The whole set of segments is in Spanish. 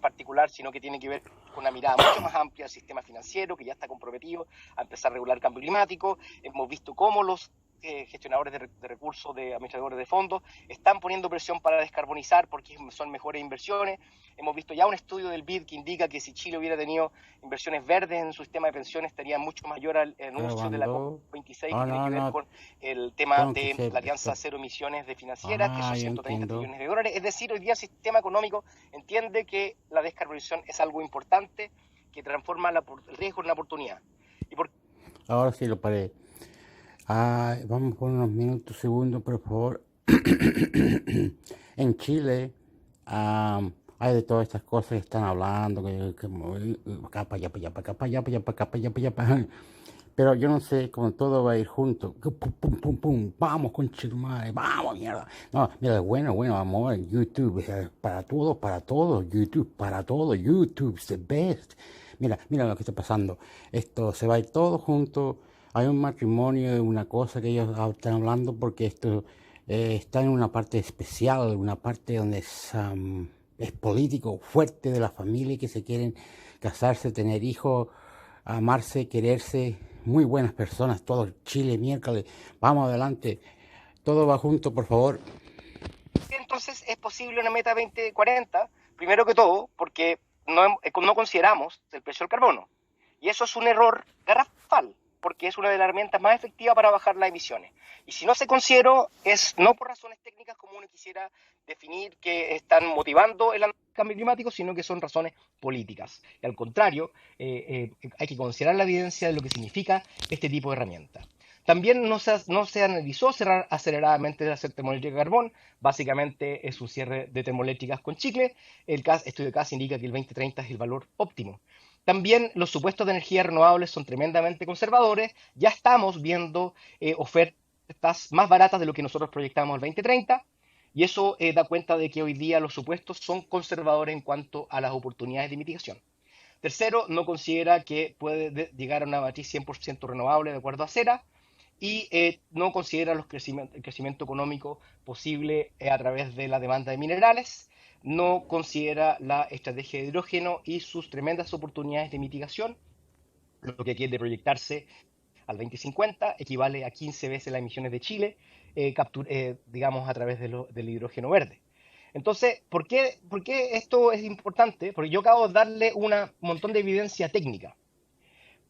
particular, sino que tiene que ver con una mirada mucho más amplia del sistema financiero, que ya está comprometido a empezar a regular el cambio climático. Hemos visto cómo los gestionadores de recursos, de administradores de fondos, están poniendo presión para descarbonizar porque son mejores inversiones. Hemos visto ya un estudio del BID que indica que si Chile hubiera tenido inversiones verdes en su sistema de pensiones, estaría mucho mayor al anuncio de la COP26, que tiene que ver con el tema de la alianza cero emisiones de financieras, que son 130 trillones de dólares. Es decir, hoy día el sistema económico entiende que la descarbonización es algo importante, que transforma el riesgo en una oportunidad. Ahora sí lo paré. Vamos por unos minutos, segundos, por favor. En Chile hay de todas estas cosas que están hablando, que acá para allá, para allá, para acá, para allá, para allá, para acá, para allá, para allá, para allá. Pero yo no sé cómo todo va a ir junto. Pum, pum, pum, pum. Vamos, conchetumare, vamos, mierda. No, mira, bueno, amor, YouTube, para todo, YouTube, para todo, YouTube's the best. Mira lo que está pasando. Esto se va a ir todo junto. Hay un matrimonio de una cosa que ellos están hablando porque esto está en una parte especial, una parte donde es político, fuerte de la familia y que se quieren casarse, tener hijos, amarse, quererse. Muy buenas personas, todo Chile, miércoles. Vamos adelante. Todo va junto, por favor. Entonces es posible una meta 2040, primero que todo, porque no consideramos el precio del carbono. Y eso es un error garrafal, porque es una de las herramientas más efectivas para bajar las emisiones. Y si no se consideró, es no por razones técnicas como uno quisiera definir que están motivando el cambio climático, sino que son razones políticas. Y al contrario, hay que considerar la evidencia de lo que significa este tipo de herramientas. También no se analizó cerrar aceleradamente la termoeléctrica de carbón. Básicamente es un cierre de termoeléctricas con chicle. El estudio de CAS indica que el 2030 es el valor óptimo. También los supuestos de energías renovables son tremendamente conservadores. Ya estamos viendo ofertas más baratas de lo que nosotros proyectamos al 2030. Y eso da cuenta de que hoy día los supuestos son conservadores en cuanto a las oportunidades de mitigación. Tercero, no considera que puede llegar a una matriz 100% renovable de acuerdo a CERA y no considera el crecimiento económico posible a través de la demanda de minerales, no considera la estrategia de hidrógeno y sus tremendas oportunidades de mitigación, lo que quiere proyectarse al 2050 equivale a 15 veces las emisiones de Chile, digamos, a través del hidrógeno verde. Entonces, ¿por qué esto es importante? Porque yo acabo de darle un montón de evidencia técnica,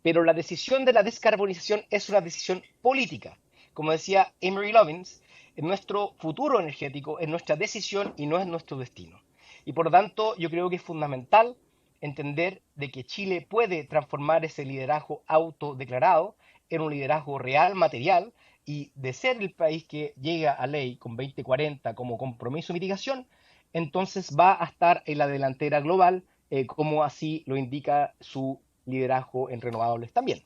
pero la decisión de la descarbonización es una decisión política. Como decía Amory Lovins, nuestro futuro energético es nuestra decisión y no es nuestro destino. Y por lo tanto, yo creo que es fundamental entender de que Chile puede transformar ese liderazgo autodeclarado en un liderazgo real, material, y de ser el país que llega a ley con 2040 como compromiso de mitigación, entonces va a estar en la delantera global, como así lo indica su liderazgo en renovables también.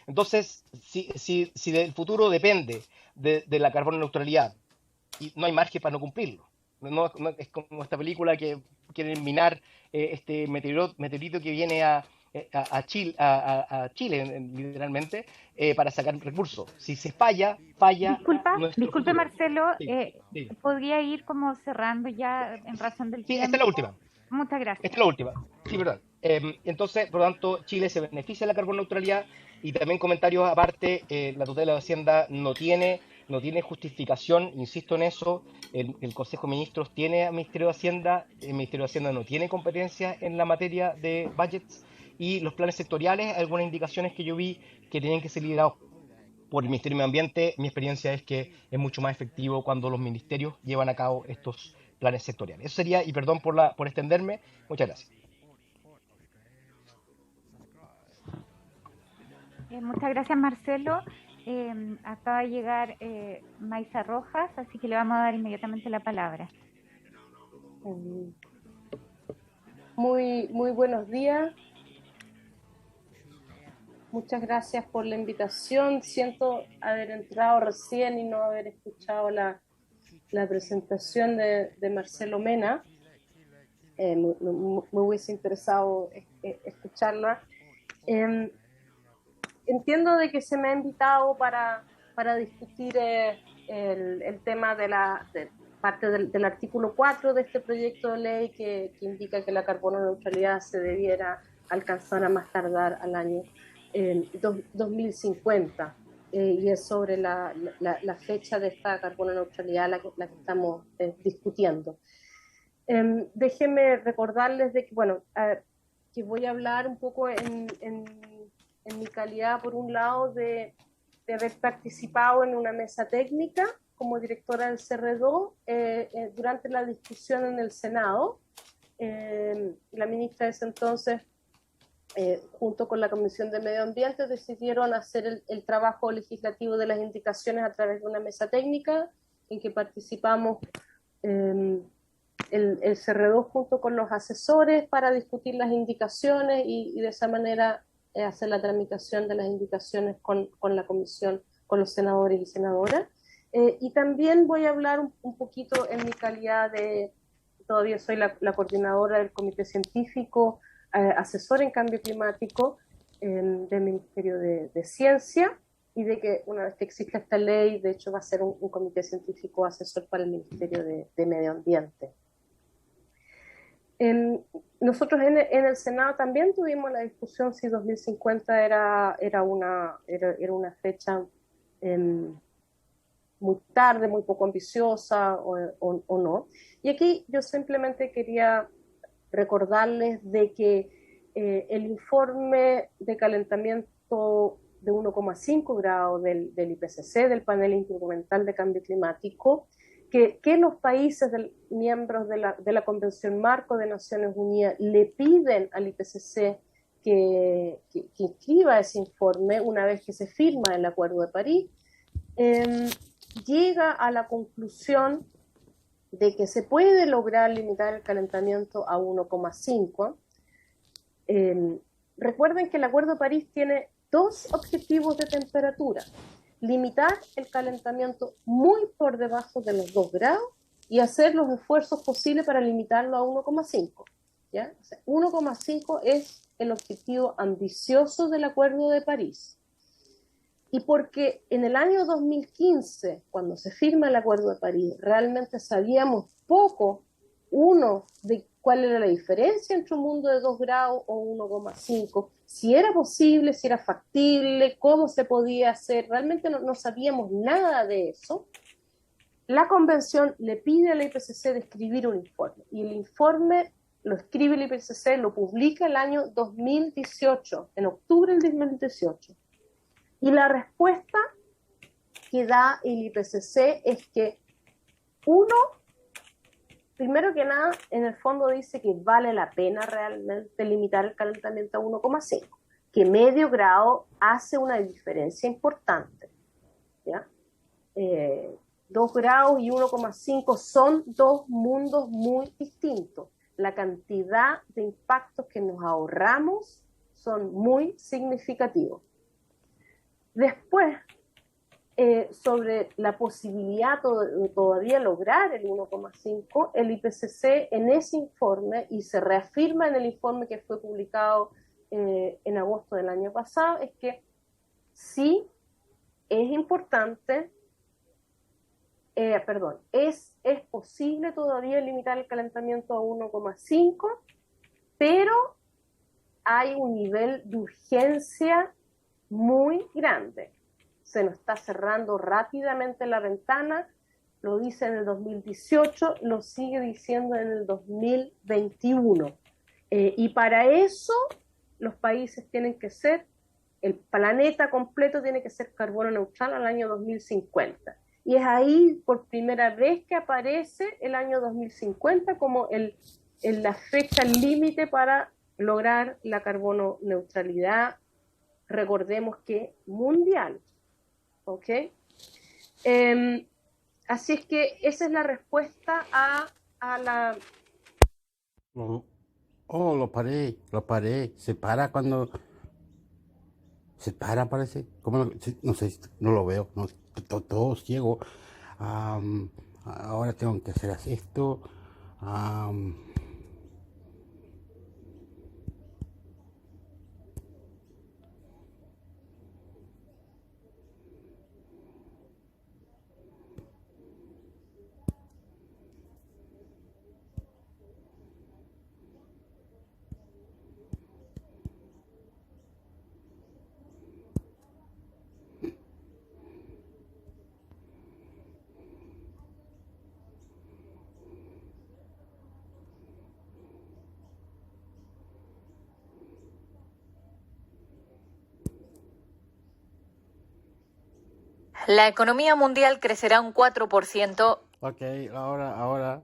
Entonces, si del futuro depende de la carbono neutralidad y no hay margen para no cumplirlo, no es como esta película que quieren minar este meteorito que viene a Chile literalmente, para sacar recursos. Si se falla nuestro Disculpe futuro. Marcelo, Sí, sí. podría ir como cerrando ya en razón del Sí, esta es la tiempo. última. Muchas Esta gracias. es la última. Sí, perdón. Entonces, por lo tanto, Chile se beneficia de la carbono neutralidad y también comentarios aparte, la tutela de Hacienda no tiene justificación, insisto en eso, el Consejo de Ministros tiene al Ministerio de Hacienda, el Ministerio de Hacienda no tiene competencia en la materia de budgets y los planes sectoriales, algunas indicaciones que yo vi que tenían que ser liderados por el Ministerio de Medio Ambiente. Mi experiencia es que es mucho más efectivo cuando los ministerios llevan a cabo estos planes sectoriales. Eso sería, y perdón por extenderme, muchas gracias. Muchas gracias Marcelo. Acaba de llegar Maisa Rojas, así que le vamos a dar inmediatamente la palabra. Muy buenos días. Muchas gracias por la invitación. Siento haber entrado recién y no haber escuchado la presentación de Marcelo Mena. Me hubiese interesado escucharla. Entiendo de que se me ha invitado para discutir el tema de parte del artículo 4 de este proyecto de ley que indica que la carbono neutralidad se debiera alcanzar a más tardar al año 2050. Y es sobre la fecha de esta carbono neutralidad la que estamos discutiendo. Déjenme recordarles de que, bueno, que voy a hablar un poco en mi calidad, por un lado, de haber participado en una mesa técnica como directora del CR2 durante la discusión en el Senado. La ministra de ese entonces, junto con la Comisión de Medio Ambiente, decidieron hacer el trabajo legislativo de las indicaciones a través de una mesa técnica en que participamos el CR2 junto con los asesores para discutir las indicaciones y de esa manera hacer la tramitación de las indicaciones con la comisión, con los senadores y senadoras. Y también voy a hablar un poquito en mi calidad de, todavía soy la coordinadora del comité científico, asesor en cambio climático del Ministerio de Ciencia, y de que una vez que exista esta ley, de hecho va a ser un comité científico asesor para el Ministerio de Medio Ambiente. Nosotros en el Senado también tuvimos la discusión si 2050 era una fecha muy tarde, muy poco ambiciosa o no. Y aquí yo simplemente quería recordarles de que el informe de calentamiento de 1,5 grados del IPCC, del Panel Intergubernamental de Cambio Climático, que los países miembros de la Convención Marco de Naciones Unidas le piden al IPCC que inscriba ese informe una vez que se firma el Acuerdo de París, llega a la conclusión de que se puede lograr limitar el calentamiento a 1,5. Recuerden que el Acuerdo de París tiene dos objetivos de temperatura: limitar el calentamiento muy por debajo de los 2 grados y hacer los esfuerzos posibles para limitarlo a 1,5. ¿Ya? O sea, 1,5 es el objetivo ambicioso del Acuerdo de París. Y porque en el año 2015, cuando se firma el Acuerdo de París, realmente sabíamos poco, de cuál era la diferencia entre un mundo de 2 grados o 1,5, si era posible, si era factible, cómo se podía hacer, realmente no sabíamos nada de eso. La convención le pide al IPCC de escribir un informe, y el informe lo escribe el IPCC, lo publica el año 2018, en octubre del 2018. Y la respuesta que da el IPCC es que, primero que nada, en el fondo dice que vale la pena realmente limitar el calentamiento a 1,5, que medio grado hace una diferencia importante, ¿ya? 2 grados y 1,5 son dos mundos muy distintos. La cantidad de impactos que nos ahorramos son muy significativos. Después, sobre la posibilidad de todavía lograr el 1,5, el IPCC en ese informe, y se reafirma en el informe que fue publicado en agosto del año pasado, es que sí es importante, es posible todavía limitar el calentamiento a 1,5, pero hay un nivel de urgencia muy grande. Se nos está cerrando rápidamente la ventana, lo dice en el 2018, lo sigue diciendo en el 2021. Y para eso los países tienen que ser, el planeta completo tiene que ser carbono neutral al año 2050. Y es ahí por primera vez que aparece el año 2050 como la fecha límite para lograr la carbono neutralidad, recordemos que mundial. ¿Ok? Así es que esa es la respuesta a la... Lo paré. Se para cuando... Se para, parece. ¿Cómo no sé, no lo veo. No, todo ciego. Ahora tengo que hacer esto. La economía mundial crecerá un 4%. Ok, ahora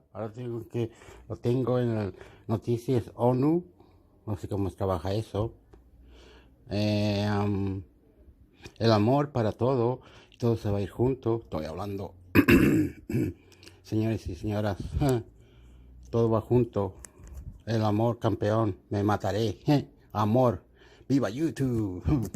lo tengo en las noticias ONU, no sé cómo trabaja eso. El amor para todo se va a ir junto, estoy hablando, señores y señoras, todo va junto, el amor campeón, me mataré, amor, viva YouTube.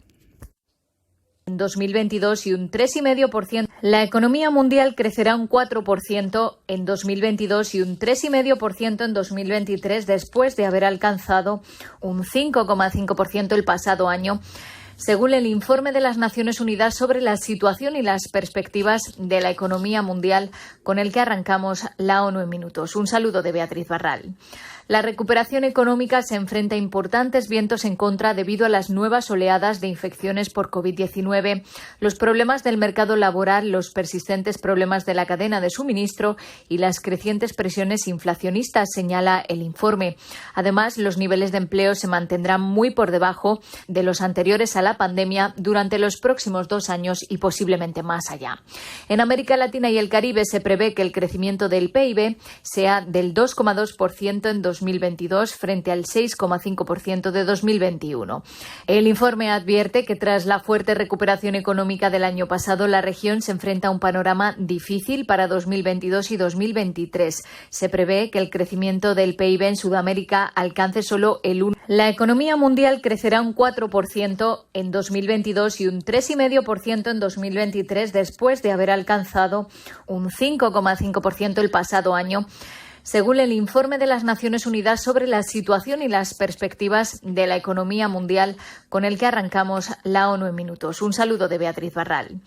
En 2022 y un 3,5%. La economía mundial crecerá un 4% en 2022 y un 3,5% en 2023, después de haber alcanzado un 5,5% el pasado año, según el informe de las Naciones Unidas sobre la situación y las perspectivas de la economía mundial, con el que arrancamos la ONU en minutos. Un saludo de Beatriz Barral. La recuperación económica se enfrenta a importantes vientos en contra debido a las nuevas oleadas de infecciones por COVID-19, los problemas del mercado laboral, los persistentes problemas de la cadena de suministro y las crecientes presiones inflacionistas, señala el informe. Además, los niveles de empleo se mantendrán muy por debajo de los anteriores a la pandemia durante los próximos 2 años y posiblemente más allá. En América Latina y el Caribe se prevé que el crecimiento del PIB sea del 2,2% en 2022 frente al 6,5% de 2021. El informe advierte que tras la fuerte recuperación económica del año pasado, la región se enfrenta a un panorama difícil para 2022 y 2023. Se prevé que el crecimiento del PIB en Sudamérica alcance solo el 1%. La economía mundial crecerá un 4% en 2022 y un 3,5% en 2023, después de haber alcanzado un 5,5% el pasado año, según el informe de las Naciones Unidas sobre la situación y las perspectivas de la economía mundial, con el que arrancamos la ONU en minutos. Un saludo de Beatriz Barral.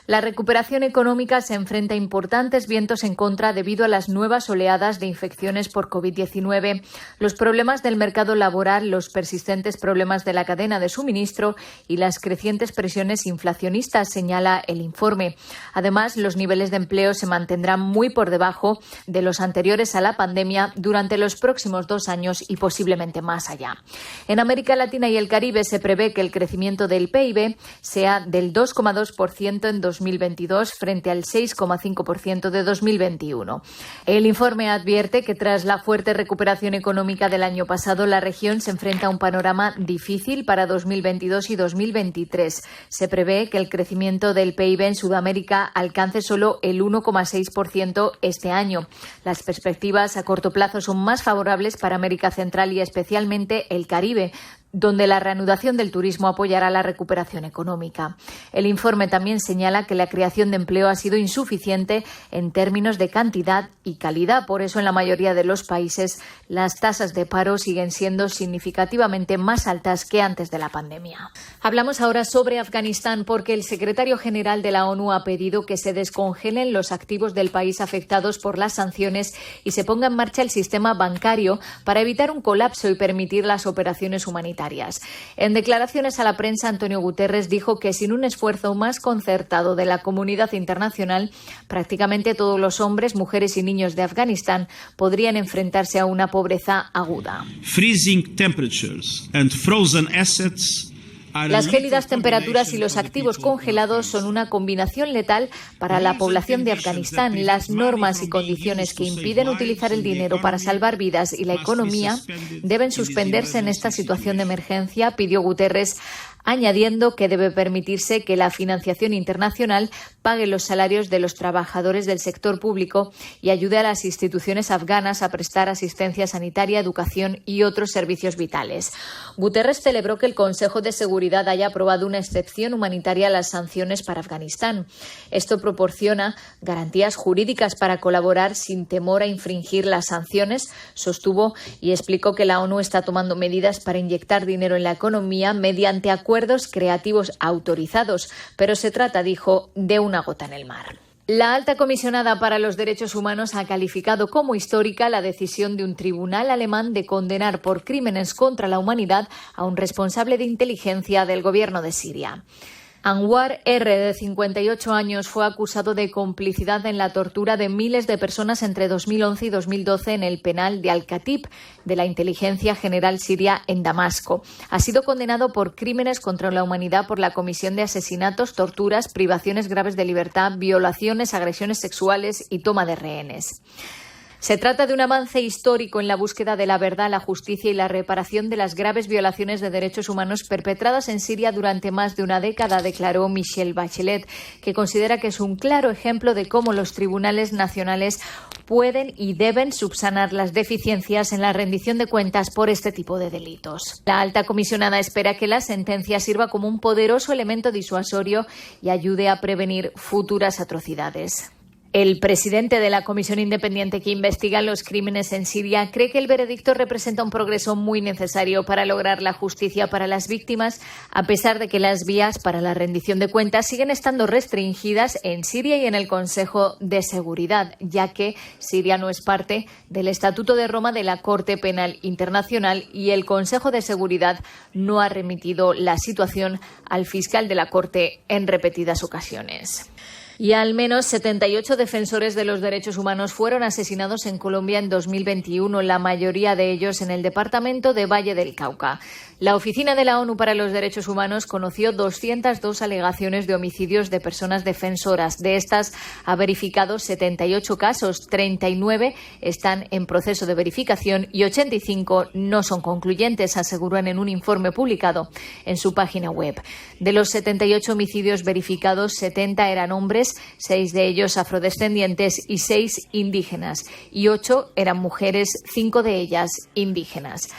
La recuperación económica se enfrenta a importantes vientos en contra debido a las nuevas oleadas de infecciones por COVID-19, los problemas del mercado laboral, los persistentes problemas de la cadena de suministro y las crecientes presiones inflacionistas, señala el informe. Además, los niveles de empleo se mantendrán muy por debajo de los anteriores a la pandemia durante los próximos 2 años y posiblemente más allá. En América Latina y el Caribe se prevé que el crecimiento del PIB sea del 2,2% en 2022 frente al 6,5% de 2021. El informe advierte que tras la fuerte recuperación económica del año pasado, la región se enfrenta a un panorama difícil para 2022 y 2023. Se prevé que el crecimiento del PIB en Sudamérica alcance solo el 1,6% este año. Las perspectivas a corto plazo son más favorables para América Central y especialmente el Caribe, donde la reanudación del turismo apoyará la recuperación económica. El informe también señala que la creación de empleo ha sido insuficiente en términos de cantidad y calidad. Por eso, en la mayoría de los países, las tasas de paro siguen siendo significativamente más altas que antes de la pandemia. Hablamos ahora sobre Afganistán porque el secretario general de la ONU ha pedido que se descongelen los activos del país afectados por las sanciones y se ponga en marcha el sistema bancario para evitar un colapso y permitir las operaciones humanitarias. En declaraciones a la prensa, Antonio Guterres dijo que sin un esfuerzo más concertado de la comunidad internacional, prácticamente todos los hombres, mujeres y niños de Afganistán podrían enfrentarse a una pobreza aguda. Freezing temperatures and frozen assets. Las gélidas temperaturas y los activos congelados son una combinación letal para la población de Afganistán. Las normas y condiciones que impiden utilizar el dinero para salvar vidas y la economía deben suspenderse en esta situación de emergencia, pidió Guterres, añadiendo que debe permitirse que la financiación internacional pague los salarios de los trabajadores del sector público y ayude a las instituciones afganas a prestar asistencia sanitaria, educación y otros servicios vitales. Guterres celebró que el Consejo de Seguridad haya aprobado una excepción humanitaria a las sanciones para Afganistán. Esto proporciona garantías jurídicas para colaborar sin temor a infringir las sanciones, sostuvo, y explicó que la ONU está tomando medidas para inyectar dinero en la economía mediante acuerdos creativos autorizados, pero se trata, dijo, de una gota en el mar. La alta comisionada para los derechos humanos ha calificado como histórica la decisión de un tribunal alemán de condenar por crímenes contra la humanidad a un responsable de inteligencia del gobierno de Siria. Anwar R., de 58 años, fue acusado de complicidad en la tortura de miles de personas entre 2011 y 2012 en el penal de Al-Khatib de la Inteligencia General Siria en Damasco. Ha sido condenado por crímenes contra la humanidad por la comisión de asesinatos, torturas, privaciones graves de libertad, violaciones, agresiones sexuales y toma de rehenes. Se trata de un avance histórico en la búsqueda de la verdad, la justicia y la reparación de las graves violaciones de derechos humanos perpetradas en Siria durante más de una década, declaró Michelle Bachelet, que considera que es un claro ejemplo de cómo los tribunales nacionales pueden y deben subsanar las deficiencias en la rendición de cuentas por este tipo de delitos. La alta comisionada espera que la sentencia sirva como un poderoso elemento disuasorio y ayude a prevenir futuras atrocidades. El presidente de la Comisión Independiente que investiga los crímenes en Siria cree que el veredicto representa un progreso muy necesario para lograr la justicia para las víctimas, a pesar de que las vías para la rendición de cuentas siguen estando restringidas en Siria y en el Consejo de Seguridad, ya que Siria no es parte del Estatuto de Roma de la Corte Penal Internacional y el Consejo de Seguridad no ha remitido la situación al fiscal de la Corte en repetidas ocasiones. Y al menos 78 defensores de los derechos humanos fueron asesinados en Colombia en 2021, la mayoría de ellos en el departamento de Valle del Cauca. La Oficina de la ONU para los Derechos Humanos conoció 202 alegaciones de homicidios de personas defensoras. De estas ha verificado 78 casos, 39 están en proceso de verificación y 85 no son concluyentes, aseguran en un informe publicado en su página web. De los 78 homicidios verificados, 70 eran hombres, 6 de ellos afrodescendientes y 6 indígenas, y 8 eran mujeres, 5 de ellas indígenas.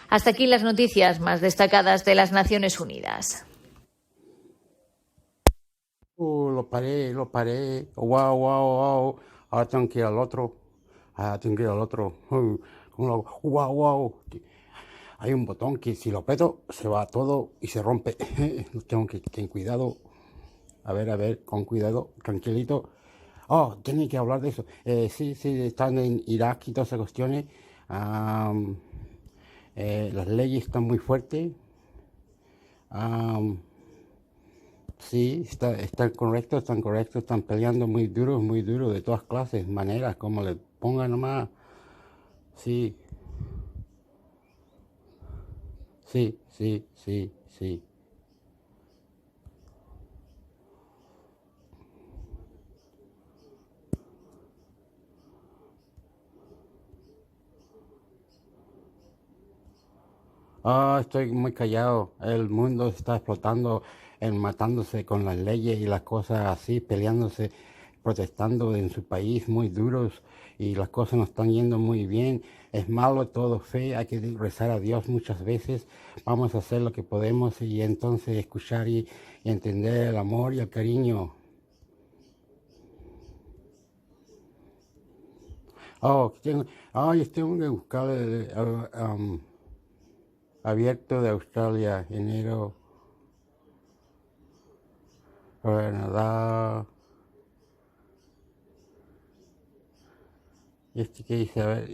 Hasta aquí las noticias más destacadas de las Naciones Unidas. Lo paré. Wow, wow, wow. Ahora tengo que ir al otro. ¿Cómo lo hago? Wow, wow. Hay un botón que si lo aprieto se va todo y se rompe. Tengo que tener cuidado. A ver, con cuidado, tranquilito. Oh, tenía que hablar de eso. Sí, están en Irak y todas esas cuestiones. Las leyes están muy fuertes. Sí, están correctos, están peleando muy duro, de todas clases, maneras, como le pongan nomás. Sí. Estoy muy callado. El mundo está explotando, matándose con las leyes y las cosas así, peleándose, protestando en su país muy duros y las cosas no están yendo muy bien. Es malo todo, fe, hay que rezar a Dios muchas veces. Vamos a hacer lo que podemos y entonces escuchar y entender el amor y el cariño. Tengo que buscar abierto de Australia, enero, Canadá. Y que dice, a ver,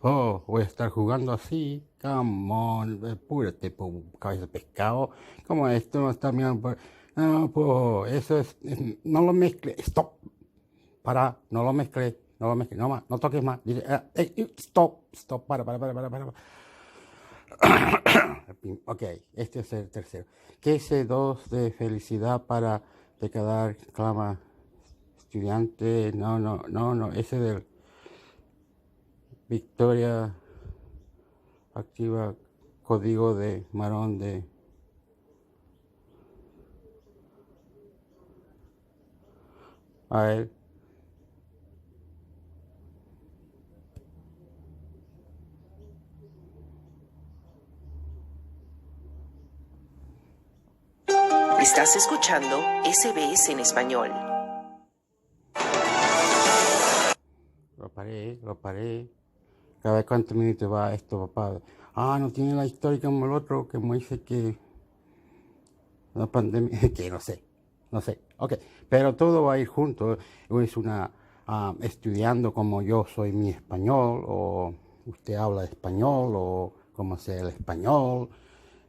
voy a estar jugando así, come on, apúrate, cabeza de pescado. ¿Cómo esto no está mirando por...? No, pues, eso es, no lo mezcle, stop, para, no lo mezcle, no más, no toques más. Dice, stop, para. Ok, este es el tercero. ¿Qué es 2 de felicidad para decadar? Clama estudiante. No, ese del Victoria activa código de Marón de a ver. Estás escuchando SBS en español. Lo paré. Cada vez cuántos minutos va esto, papá. No tiene la historia como el otro, que me dice que la pandemia, que no sé. Ok, pero todo va a ir junto. Es estudiando como yo soy mi español, o usted habla español, o como sea el español.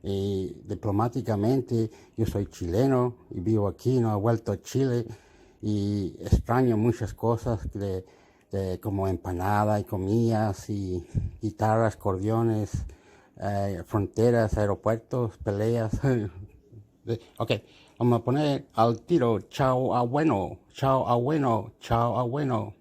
Y diplomáticamente, yo soy chileno y vivo aquí, no he vuelto a Chile y extraño muchas cosas como empanada y comidas y guitarras, acordeones, fronteras, aeropuertos, peleas. Ok, vamos a poner al tiro. Chao, abuelo, chao, abuelo, chao, abuelo.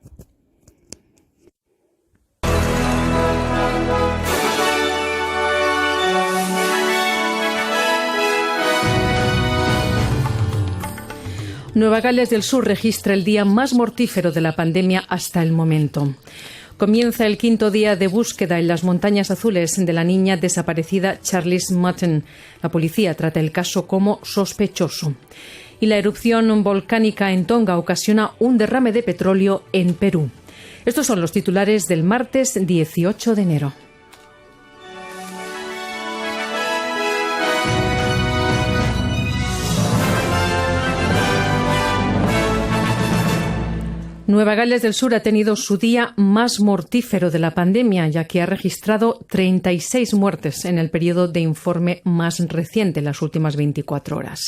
Nueva Gales del Sur registra el día más mortífero de la pandemia hasta el momento. Comienza el 5º día de búsqueda en las montañas azules de la niña desaparecida Charlize Mutton. La policía trata el caso como sospechoso. Y la erupción volcánica en Tonga ocasiona un derrame de petróleo en Perú. Estos son los titulares del martes 18 de enero. Nueva Gales del Sur ha tenido su día más mortífero de la pandemia, ya que ha registrado 36 muertes en el periodo de informe más reciente, las últimas 24 horas.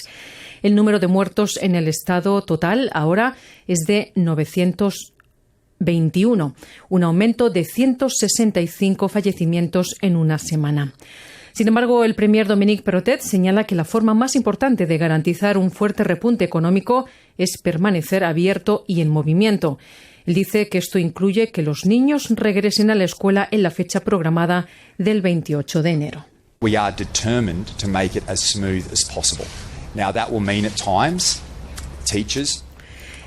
El número de muertos en el estado total ahora es de 921, un aumento de 165 fallecimientos en una semana. Sin embargo, el premier Dominic Perrottet señala que la forma más importante de garantizar un fuerte repunte económico es permanecer abierto y en movimiento. Él dice que esto incluye que los niños regresen a la escuela en la fecha programada del 28 de enero. We are determined to make it as smooth as possible. Now that will mean at times teachers.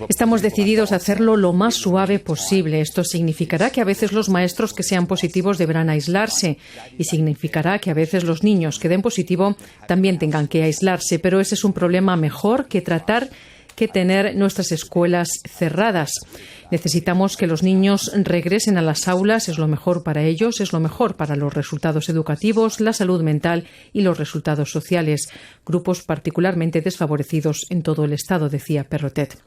Estamos decididos a hacerlo lo más suave posible. Esto significará que a veces los maestros que sean positivos deberán aislarse y significará que a veces los niños que den positivo también tengan que aislarse. Pero ese es un problema mejor que tratar que tener nuestras escuelas cerradas. Necesitamos que los niños regresen a las aulas, es lo mejor para ellos, es lo mejor para los resultados educativos, la salud mental y los resultados sociales, grupos particularmente desfavorecidos en todo el estado, decía Perrottet.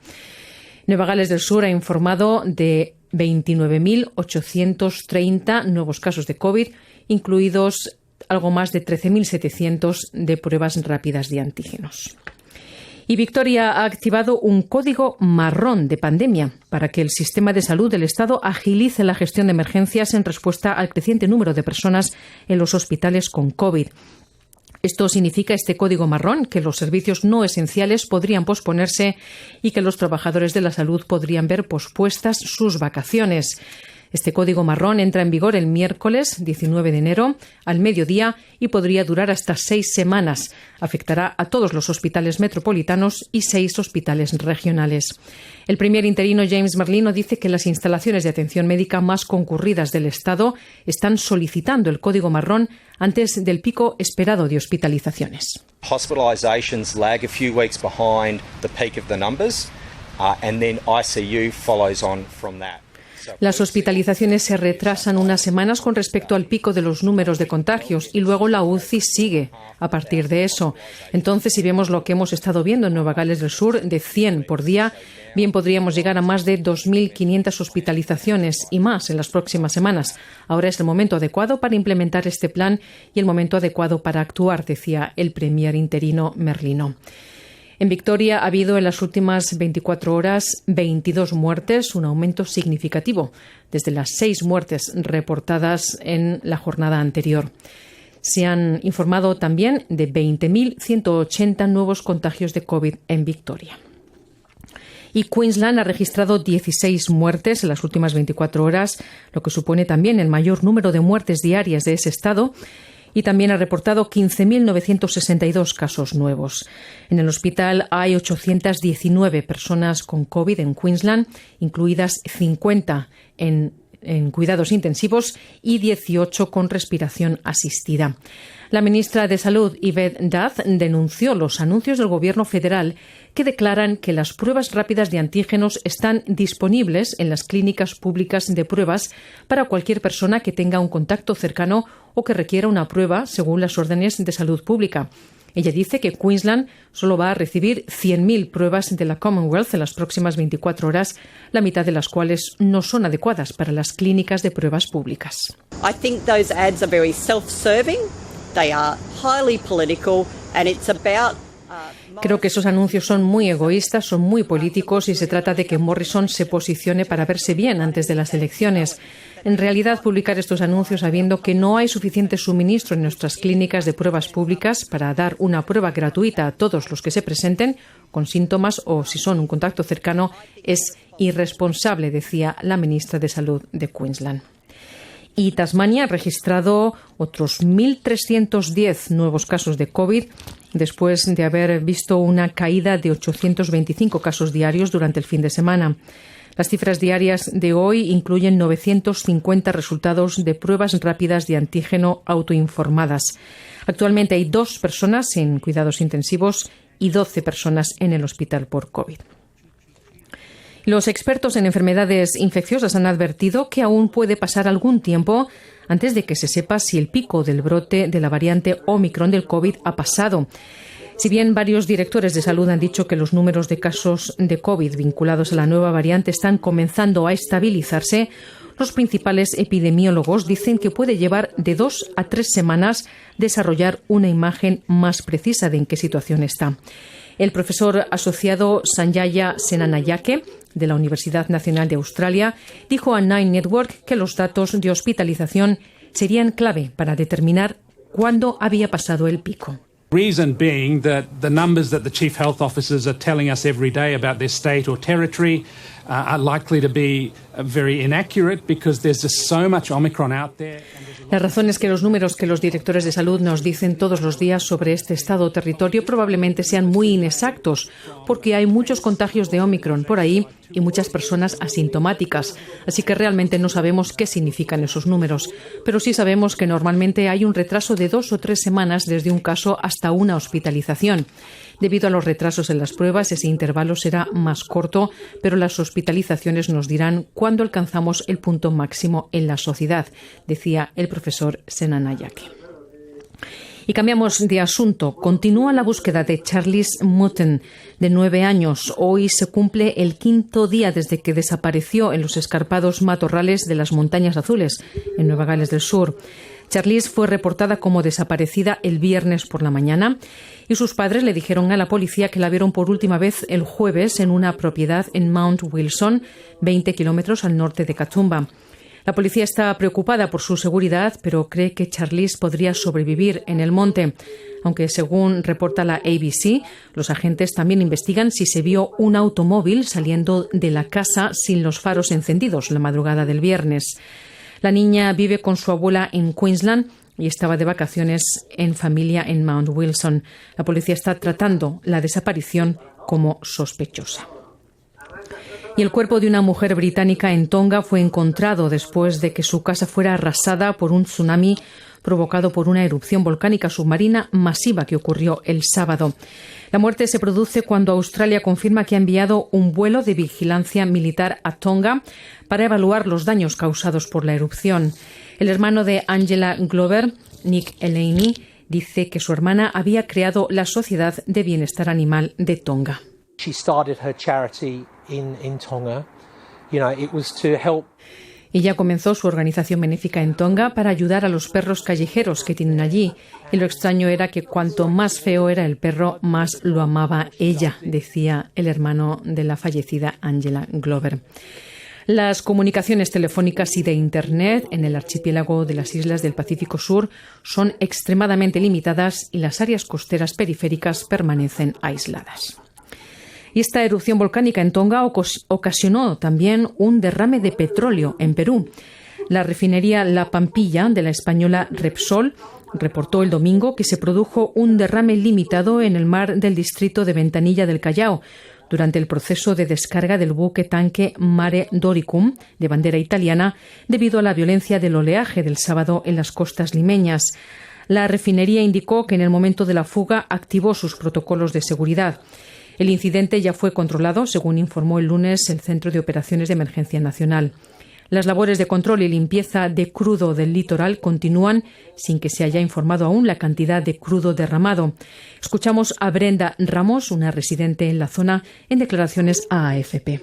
Nueva Gales del Sur ha informado de 29.830 nuevos casos de COVID, incluidos algo más de 13.700 de pruebas rápidas de antígenos. Y Victoria ha activado un código marrón de pandemia para que el sistema de salud del Estado agilice la gestión de emergencias en respuesta al creciente número de personas en los hospitales con COVID. Esto significa, este código marrón, que los servicios no esenciales podrían posponerse y que los trabajadores de la salud podrían ver pospuestas sus vacaciones. Este código marrón entra en vigor el miércoles 19 de enero al mediodía y podría durar hasta 6 semanas. Afectará a todos los hospitales metropolitanos y 6 hospitales regionales. El primer interino James Merlino dice que las instalaciones de atención médica más concurridas del Estado están solicitando el código marrón antes del pico esperado de hospitalizaciones. Hospitalizations lag a few weeks behind the peak of the numbers, and then ICU follows on from that. Las hospitalizaciones se retrasan unas semanas con respecto al pico de los números de contagios y luego la UCI sigue a partir de eso. Entonces, si vemos lo que hemos estado viendo en Nueva Gales del Sur, de 100 por día, bien podríamos llegar a más de 2.500 hospitalizaciones y más en las próximas semanas. Ahora es el momento adecuado para implementar este plan y el momento adecuado para actuar, decía el premier interino Merlino. En Victoria ha habido en las últimas 24 horas 22 muertes, un aumento significativo desde las 6 muertes reportadas en la jornada anterior. Se han informado también de 20.180 nuevos contagios de COVID en Victoria. Y Queensland ha registrado 16 muertes en las últimas 24 horas, lo que supone también el mayor número de muertes diarias de ese estado. Y también ha reportado 15.962 casos nuevos. En el hospital hay 819 personas con COVID en Queensland, incluidas 50 en cuidados intensivos y 18 con respiración asistida. La ministra de Salud, Yvette Duff, denunció los anuncios del Gobierno federal que declaran que las pruebas rápidas de antígenos están disponibles en las clínicas públicas de pruebas para cualquier persona que tenga un contacto cercano o que requiera una prueba según las órdenes de salud pública. Ella dice que Queensland solo va a recibir 100.000 pruebas de la Commonwealth en las próximas 24 horas, la mitad de las cuales no son adecuadas para las clínicas de pruebas públicas. I think those ads are very self-serving They are highly political and it's about Creo que esos anuncios son muy egoístas, son muy políticos y se trata de que Morrison se posicione para verse bien antes de las elecciones. En realidad, publicar estos anuncios sabiendo que no hay suficiente suministro en nuestras clínicas de pruebas públicas para dar una prueba gratuita a todos los que se presenten con síntomas o si son un contacto cercano es irresponsable, decía la ministra de Salud de Queensland. Y Tasmania ha registrado otros 1.310 nuevos casos de COVID después de haber visto una caída de 825 casos diarios durante el fin de semana. Las cifras diarias de hoy incluyen 950 resultados de pruebas rápidas de antígeno autoinformadas. Actualmente hay 2 personas en cuidados intensivos y 12 personas en el hospital por COVID. Los expertos en enfermedades infecciosas han advertido que aún puede pasar algún tiempo antes de que se sepa si el pico del brote de la variante Omicron del COVID ha pasado. Si bien varios directores de salud han dicho que los números de casos de COVID vinculados a la nueva variante están comenzando a estabilizarse, los principales epidemiólogos dicen que puede llevar de 2 a 3 semanas desarrollar una imagen más precisa de en qué situación está. El profesor asociado Sanjaya Senanayake, de la Universidad Nacional de Australia, dijo a Nine Network que los datos de hospitalización serían clave para determinar cuándo había pasado el pico. Reason being that the numbers that the chief health officers are telling us every day about their state or territory are likely to be very inaccurate because there's just so much Omicron out there. La razón es que los números que los directores de salud nos dicen todos los días sobre este estado o territorio probablemente sean muy inexactos, porque hay muchos contagios de Omicron por ahí y muchas personas asintomáticas. Así que realmente no sabemos qué significan esos números. Pero sí sabemos que normalmente hay un retraso de 2 o 3 semanas desde un caso hasta una hospitalización. Debido a los retrasos en las pruebas, ese intervalo será más corto, pero las hospitalizaciones nos dirán cuándo alcanzamos el punto máximo en la sociedad, decía el profesor Senanayake. Y cambiamos de asunto. Continúa la búsqueda de Charlize Mutton, de 9 años. Hoy se cumple el 5º día desde que desapareció en los escarpados matorrales de las Montañas Azules, en Nueva Gales del Sur. Charlize fue reportada como desaparecida el viernes por la mañana y sus padres le dijeron a la policía que la vieron por última vez el jueves en una propiedad en Mount Wilson, 20 kilómetros al norte de Katoomba. La policía está preocupada por su seguridad, pero cree que Charlize podría sobrevivir en el monte. Aunque, según reporta la ABC, los agentes también investigan si se vio un automóvil saliendo de la casa sin los faros encendidos la madrugada del viernes. La niña vive con su abuela en Queensland y estaba de vacaciones en familia en Mount Wilson. La policía está tratando la desaparición como sospechosa. Y el cuerpo de una mujer británica en Tonga fue encontrado después de que su casa fuera arrasada por un tsunami provocado por una erupción volcánica submarina masiva que ocurrió el sábado. La muerte se produce cuando Australia confirma que ha enviado un vuelo de vigilancia militar a Tonga para evaluar los daños causados por la erupción. El hermano de Angela Glover, Nick Eleni, dice que su hermana había creado la Sociedad de Bienestar Animal de Tonga. She started her charity in Tonga. It was to help. Ella comenzó su organización benéfica en Tonga para ayudar a los perros callejeros que tienen allí. Y lo extraño era que cuanto más feo era el perro, más lo amaba ella, decía el hermano de la fallecida Angela Glover. Las comunicaciones telefónicas y de Internet en el archipiélago de las islas del Pacífico Sur son extremadamente limitadas y las áreas costeras periféricas permanecen aisladas. Y esta erupción volcánica en Tonga ocasionó también un derrame de petróleo en Perú. La refinería La Pampilla de la española Repsol reportó el domingo que se produjo un derrame limitado en el mar del distrito de Ventanilla del Callao durante el proceso de descarga del buque tanque Mare Doricum de bandera italiana debido a la violencia del oleaje del sábado en las costas limeñas. La refinería indicó que en el momento de la fuga activó sus protocolos de seguridad. El incidente ya fue controlado, según informó el lunes el Centro de Operaciones de Emergencia Nacional. Las labores de control y limpieza de crudo del litoral continúan sin que se haya informado aún la cantidad de crudo derramado. Escuchamos a Brenda Ramos, una residente en la zona, en declaraciones a AFP.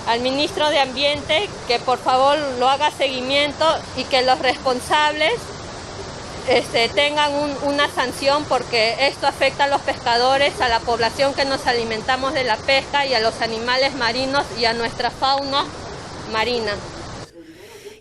Al ministro de Ambiente que por favor lo haga seguimiento y que los responsables tengan una sanción, porque esto afecta a los pescadores, a la población que nos alimentamos de la pesca y a los animales marinos y a nuestra fauna marina.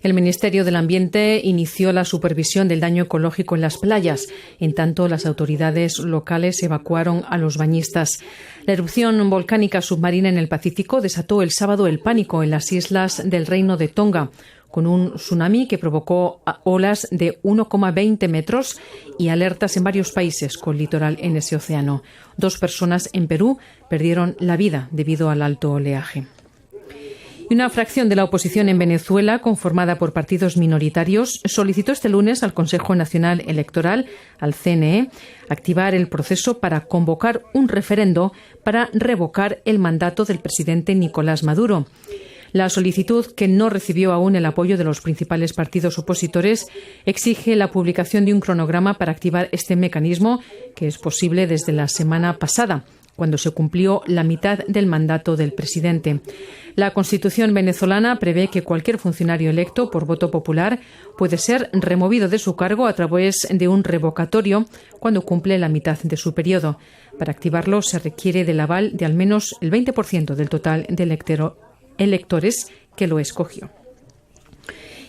El Ministerio del Ambiente inició la supervisión del daño ecológico en las playas. En tanto, las autoridades locales evacuaron a los bañistas. La erupción volcánica submarina en el Pacífico desató el sábado el pánico en las islas del Reino de Tonga, con un tsunami que provocó olas de 1,20 metros y alertas en varios países con litoral en ese océano. 2 personas en Perú perdieron la vida debido al alto oleaje. Y una fracción de la oposición en Venezuela, conformada por partidos minoritarios, solicitó este lunes al Consejo Nacional Electoral, al CNE, activar el proceso para convocar un referendo para revocar el mandato del presidente Nicolás Maduro. La solicitud, que no recibió aún el apoyo de los principales partidos opositores, exige la publicación de un cronograma para activar este mecanismo, que es posible desde la semana pasada, cuando se cumplió la mitad del mandato del presidente. La Constitución venezolana prevé que cualquier funcionario electo por voto popular puede ser removido de su cargo a través de un revocatorio cuando cumple la mitad de su periodo. Para activarlo se requiere del aval de al menos el 20% del total de electores que lo escogió.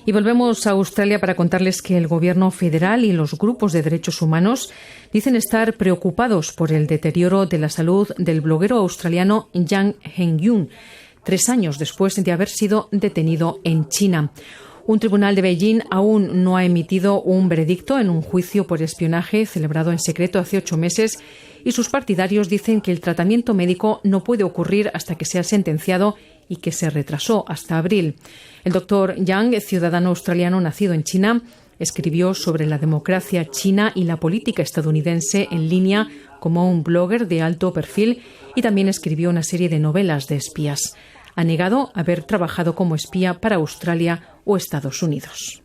Y volvemos a Australia para contarles que el Gobierno federal y los grupos de derechos humanos dicen estar preocupados por el deterioro de la salud del bloguero australiano Yang Hengyun, 3 años después de haber sido detenido en China. Un tribunal de Beijing aún no ha emitido un veredicto en un juicio por espionaje celebrado en secreto hace 8 meses y sus partidarios dicen que el tratamiento médico no puede ocurrir hasta que sea sentenciado y que se retrasó hasta abril. El doctor Yang, ciudadano australiano nacido en China, escribió sobre la democracia china y la política estadounidense en línea como un blogger de alto perfil y también escribió una serie de novelas de espías. Ha negado haber trabajado como espía para Australia o Estados Unidos.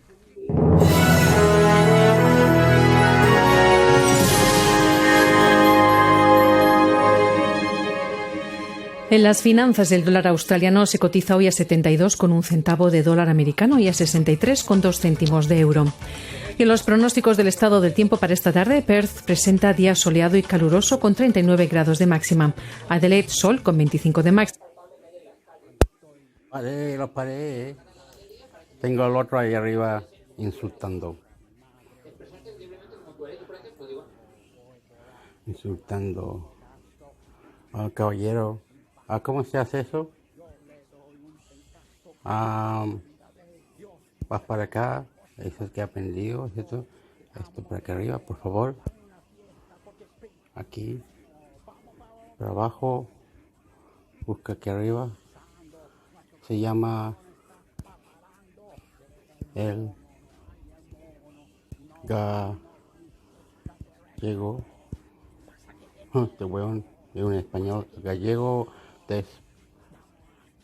En las finanzas, el dólar australiano se cotiza hoy a 72,1 centavo de dólar americano y a 63,2 céntimos de euro. Y en los pronósticos del estado del tiempo para esta tarde, Perth presenta día soleado y caluroso con 39 grados de máxima. Adelaide, sol con 25 de máxima. Lo paré. Tengo al otro ahí arriba insultando. Caballero. ¿Cómo se hace eso? Vas para acá, eso es que he aprendido, esto para acá arriba, por favor. Aquí, para abajo, busca aquí arriba. Se llama el gallego. Este weón es un español gallego.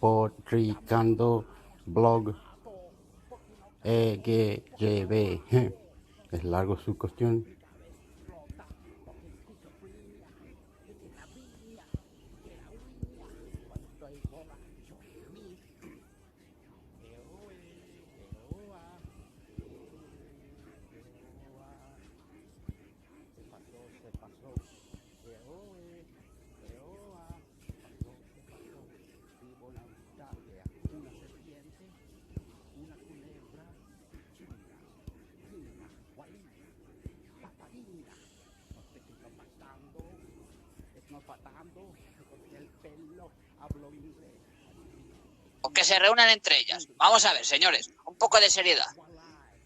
Despotricando blog EGYB. Es largo su cuestión. Que se reúnan entre ellas. Vamos a ver, señores, un poco de seriedad.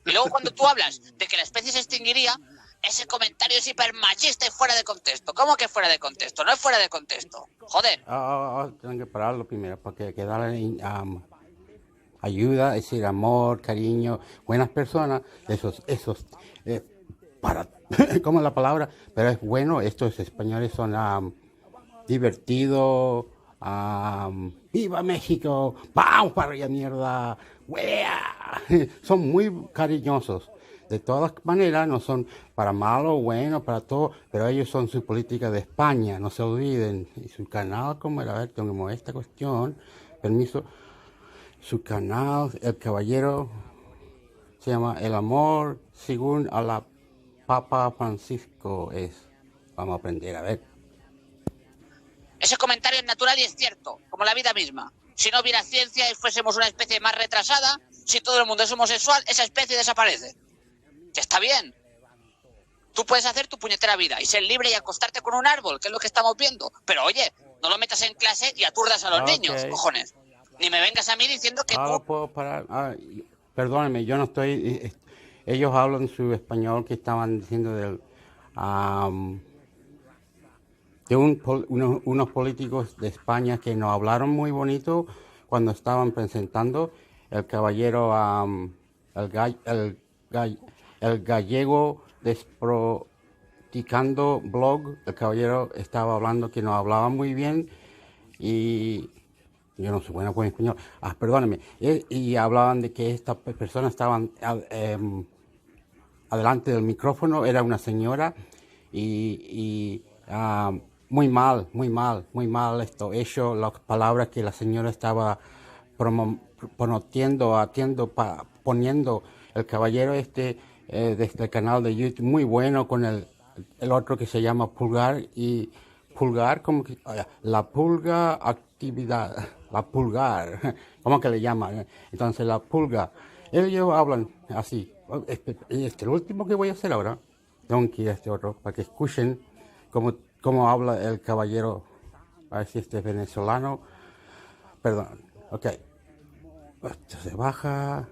Y luego cuando tú hablas de que la especie se extinguiría, ese comentario es hiper machista y fuera de contexto. ¿Cómo que fuera de contexto? No es fuera de contexto. Joder. Tengo que pararlo primero porque darle ayuda, es decir, amor, cariño, buenas personas, esos para, ¿cómo es la palabra? Pero es bueno, estos españoles son divertidos. ¡Viva México! ¡Vamos para allá, mierda! ¡Wea! Son muy cariñosos. De todas maneras, no son para malo o bueno, para todo, pero ellos son su política de España, no se olviden. Y su canal, como era, a ver, tengo esta cuestión, permiso. Su canal, El Caballero, se llama El Amor según a la Papa Francisco es. Vamos a aprender a ver. Ese comentario es natural y es cierto, como la vida misma. Si no hubiera ciencia y fuésemos una especie más retrasada, si todo el mundo es homosexual, esa especie desaparece. Que está bien. Tú puedes hacer tu puñetera vida y ser libre y acostarte con un árbol, que es lo que estamos viendo. Pero oye, no lo metas en clase y aturdas a los niños, cojones. Ni me vengas a mí diciendo que Ahora tú... puedo parar. Perdóneme, yo no estoy... ellos hablan su español que estaban diciendo de unos políticos de España que nos hablaron muy bonito cuando estaban presentando el caballero, el gallego Desproticando blog. El caballero estaba hablando que nos hablaba muy bien y yo no soy buena con español. Perdóneme. Y hablaban de que estas personas estaban adelante del micrófono, era una señora y muy mal esto hecho, las palabras que la señora estaba poniendo el caballero desde el canal de YouTube, muy bueno con el otro que se llama Pulgar y Pulgar, como que la pulga actividad, la pulgar, ¿cómo que le llaman? Entonces la pulga, ellos hablan así. El último que voy a hacer ahora, tengo que ir a este otro para que escuchen cómo habla el caballero. A ver si este es venezolano. Perdón, ok. Esto se baja.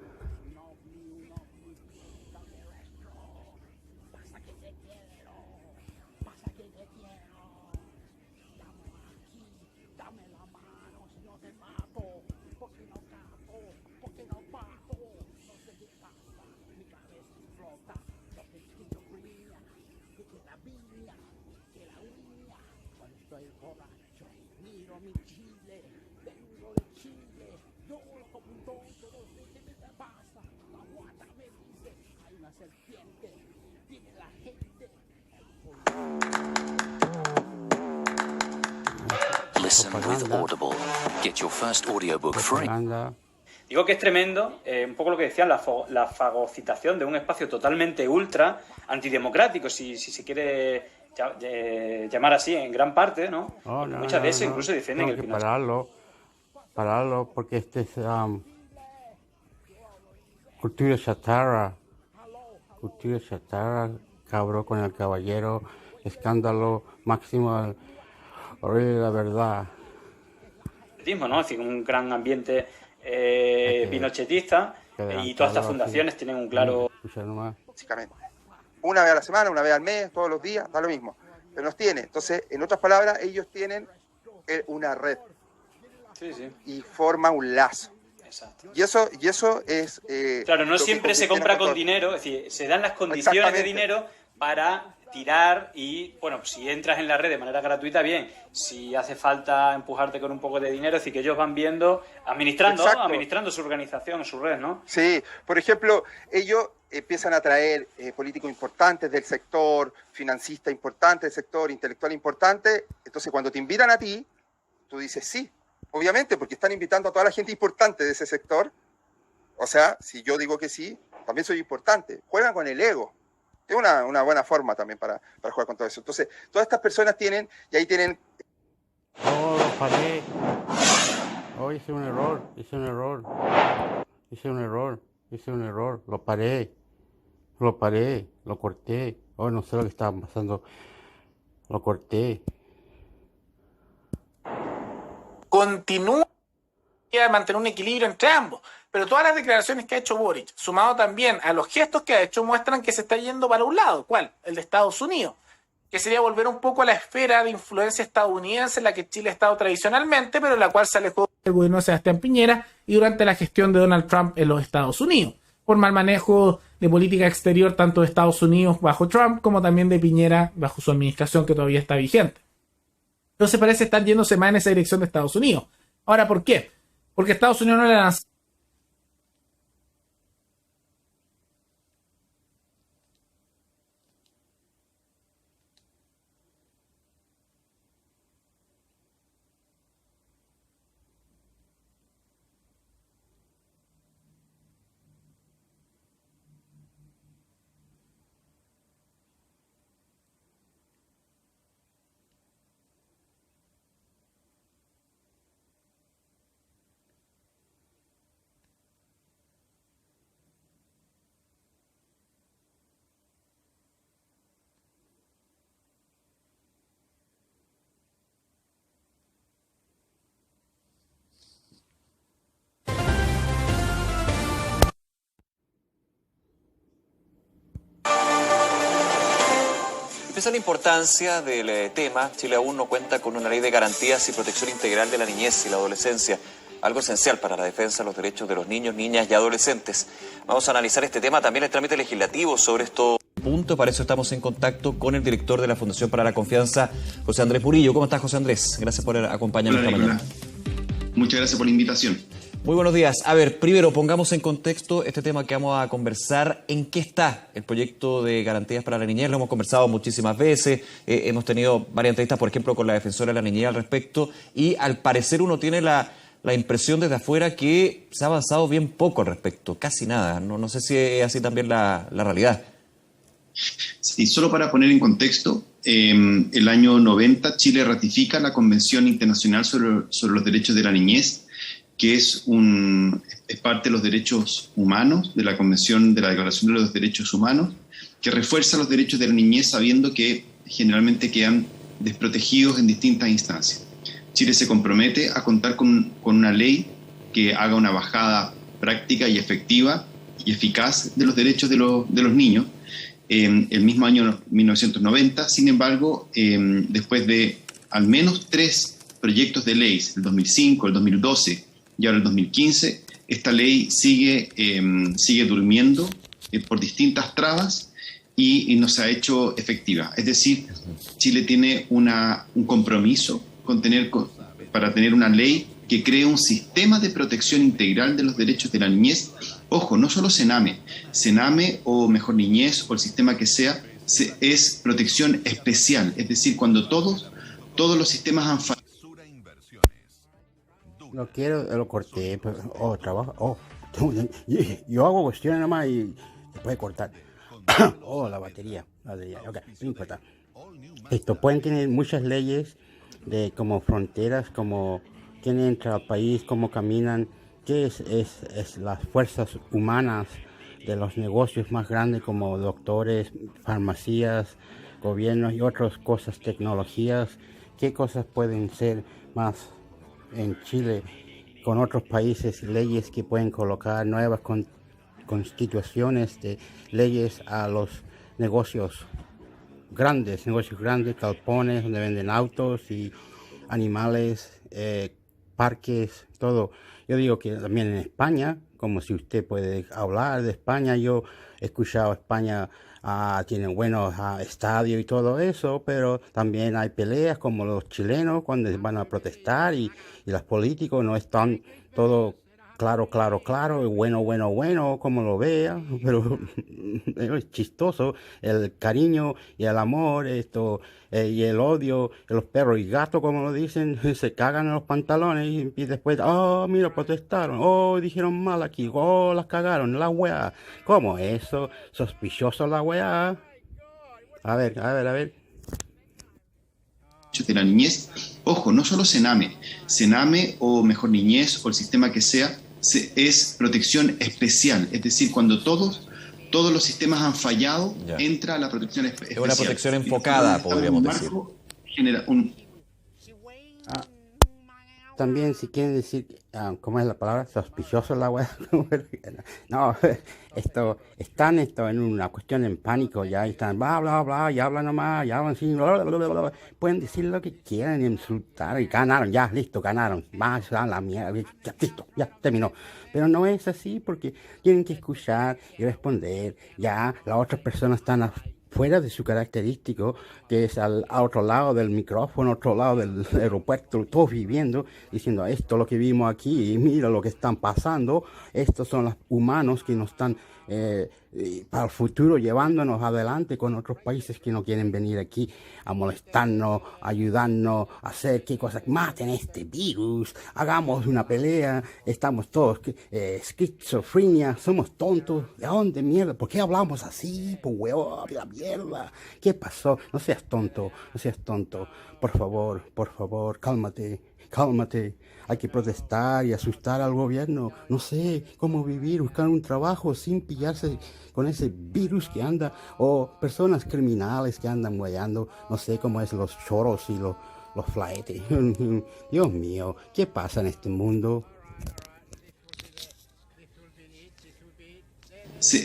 Listen with Audible. Get your first audiobook free. Digo que es tremendo, un poco lo que decían, la fagocitación de un espacio totalmente ultra antidemocrático, si se quiere llamar así, en gran parte, ¿no? Muchas veces incluso defienden el pinochismo. Pararlo, porque este es cultura chatarra, cabrón con el caballero, escándalo máximo, horrible la verdad. ¿No? Es decir, un gran ambiente pinochetista y todas estas fundaciones tienen un claro... Básicamente. Una vez a la semana, una vez al mes, todos los días, da lo mismo. Pero nos tiene. Entonces, en otras palabras, ellos tienen una red. Sí. Y forma un lazo. Exacto. Y eso es... claro, no siempre se compra con dinero, es decir, se dan las condiciones de dinero para tirar y, bueno, si entras en la red de manera gratuita, bien. Si hace falta empujarte con un poco de dinero, es decir, que ellos van viendo, administrando su organización, su red, ¿no? Sí, por ejemplo, ellos empiezan a traer políticos importantes del sector, financistas importantes del sector, intelectual importante. Entonces, cuando te invitan a ti, tú dices sí. Obviamente, porque están invitando a toda la gente importante de ese sector. O sea, si yo digo que sí, también soy importante. Juegan con el ego. Es una buena forma también para jugar con todo eso. Entonces, todas estas personas tienen, y ahí tienen... Oh, lo paré. Oh, hice un error. Lo paré, lo corté. Oh, no sé lo que estaba pasando. Lo corté. Continúa a mantener un equilibrio entre ambos, pero todas las declaraciones que ha hecho Boric, sumado también a los gestos que ha hecho, muestran que se está yendo para un lado. ¿Cuál? El de Estados Unidos, que sería volver un poco a la esfera de influencia estadounidense en la que Chile ha estado tradicionalmente, pero en la cual se alejó del gobierno de Sebastián Piñera y durante la gestión de Donald Trump en los Estados Unidos, por mal manejo de política exterior tanto de Estados Unidos bajo Trump como también de Piñera bajo su administración, que todavía está vigente. Entonces parece estar yéndose más en esa dirección de Estados Unidos. Ahora, ¿por qué? Porque Estados Unidos no le lanzó Pese a la importancia del tema, Chile aún no cuenta con una ley de garantías y protección integral de la niñez y la adolescencia, algo esencial para la defensa de los derechos de los niños, niñas y adolescentes. Vamos a analizar este tema, también el trámite legislativo sobre estos puntos. Para eso estamos en contacto con el director de la Fundación para la Confianza, José Andrés Murillo. ¿Cómo estás, José Andrés? Gracias por acompañarnos esta mañana. Muchas gracias por la invitación. Muy buenos días. A ver, primero pongamos en contexto este tema que vamos a conversar. ¿En qué está el proyecto de garantías para la niñez? Lo hemos conversado muchísimas veces. Hemos tenido varias entrevistas, por ejemplo, con la defensora de la niñez al respecto. Y al parecer uno tiene la impresión desde afuera que se ha avanzado bien poco al respecto. Casi nada. No sé si es así también la realidad. Sí, solo para poner en contexto, el año 90 Chile ratifica la Convención Internacional sobre los Derechos de la Niñez, que es parte de los derechos humanos, de la Convención de la Declaración de los Derechos Humanos, que refuerza los derechos de la niñez sabiendo que generalmente quedan desprotegidos en distintas instancias. Chile se compromete a contar con una ley que haga una bajada práctica y efectiva y eficaz de los derechos de los niños. El mismo año 1990, sin embargo, después de al menos 3 proyectos de ley, el 2005, el 2012 y ahora el 2015, esta ley sigue durmiendo por distintas trabas y no se ha hecho efectiva. Es decir, Chile tiene un compromiso para tener una ley que cree un sistema de protección integral de los derechos de la niñez. Ojo, no solo Sename o Mejor Niñez o el sistema que sea, es protección especial, es decir, cuando todos los sistemas han fallado. Lo corté, pero, trabajo, yo hago cuestiones nomás y se puede cortar. La batería, ok, no importa. Pueden tener muchas leyes de como fronteras, como quién entra al país, cómo caminan, qué es las fuerzas humanas de los negocios más grandes como doctores, farmacias, gobiernos y otras cosas, tecnologías, qué cosas pueden ser más en Chile con otros países, leyes que pueden colocar nuevas constituciones de leyes a los negocios grandes, galpones donde venden autos y animales, parques, todo. Yo digo que también en España, como si usted puede hablar de España, yo he escuchado España tienen buenos estadios y todo eso, pero también hay peleas como los chilenos cuando van a protestar y los políticos no están todo claro, bueno, como lo vea, pero es chistoso, el cariño y el amor, y el odio, los perros y gatos, como lo dicen, se cagan en los pantalones y después, mira, protestaron, dijeron mal aquí, las cagaron, la weá. ¿Cómo eso? Sospechoso la weá. A ver. De la niñez, ojo, no solo Sename o Mejor Niñez o el sistema que sea, es protección especial, es decir, cuando todos los sistemas han fallado, entra la protección especial. Es una protección enfocada, podríamos decir. También, si quieren decir, ¿cómo es la palabra? Sospechoso la web. No, están en una cuestión en pánico, ya están, bla, y hablan nomás, y hablan así, bla. Pueden decir lo que quieran, insultar, y ganaron, ya, listo, ganaron, más a la mierda, ya, listo, ya, terminó. Pero no es así, porque tienen que escuchar y responder, ya, las otras personas están fuera de su característico, que es al otro lado del micrófono, otro lado del aeropuerto, todos viviendo, diciendo esto es lo que vimos aquí, y mira lo que están pasando, estos son los humanos que nos están para el futuro llevándonos adelante con otros países que no quieren venir aquí a molestarnos, ayudarnos, a hacer qué cosas, maten este virus, hagamos una pelea, estamos todos esquizofrenia, somos tontos, ¿de dónde mierda? ¿Por qué hablamos así? Pues huevo, la mierda, ¿qué pasó? No seas tonto, por favor, cálmate, hay que protestar y asustar al gobierno, no sé cómo vivir, buscar un trabajo sin pillarse con ese virus que anda, o personas criminales que andan guayando, no sé cómo es los choros y los flaetes. Dios mío, ¿qué pasa en este mundo?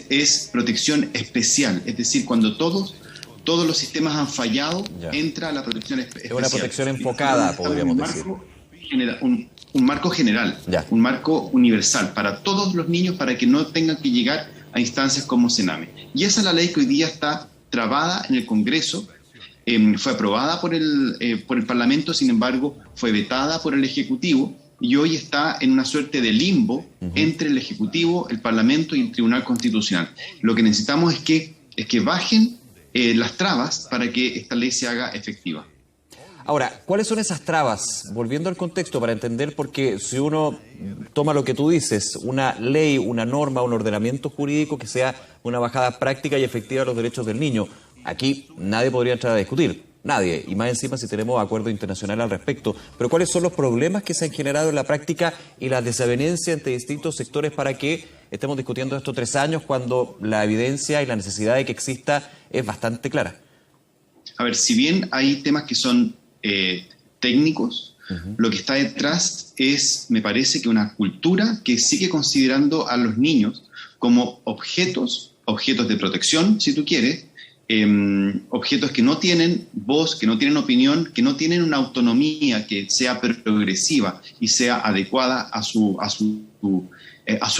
Es protección especial, es decir, cuando todos todos los sistemas han fallado, entra la protección especial. Es una protección enfocada, podríamos decir. Un marco general, un marco universal para todos los niños, para que no tengan que llegar a instancias como Sename. Y esa es la ley que hoy día está trabada en el Congreso, fue aprobada por el Parlamento, sin embargo, fue vetada por el Ejecutivo y hoy está en una suerte de limbo entre el Ejecutivo, el Parlamento y el Tribunal Constitucional. Lo que necesitamos es que bajen las trabas para que esta ley se haga efectiva. Ahora, ¿cuáles son esas trabas? Volviendo al contexto para entender, porque si uno toma lo que tú dices, una ley, una norma, un ordenamiento jurídico que sea una bajada práctica y efectiva de los derechos del niño, aquí nadie podría entrar a discutir, nadie, y más encima si tenemos acuerdo internacional al respecto. Pero ¿cuáles son los problemas que se han generado en la práctica y las desavenencias entre distintos sectores para que estemos discutiendo estos 3 años cuando la evidencia y la necesidad de que exista es bastante clara? A ver, si bien hay temas que son técnicos, lo que está detrás es, me parece, que una cultura que sigue considerando a los niños como objetos de protección, si tú quieres, objetos que no tienen voz, que no tienen opinión, que no tienen una autonomía que sea progresiva y sea adecuada a su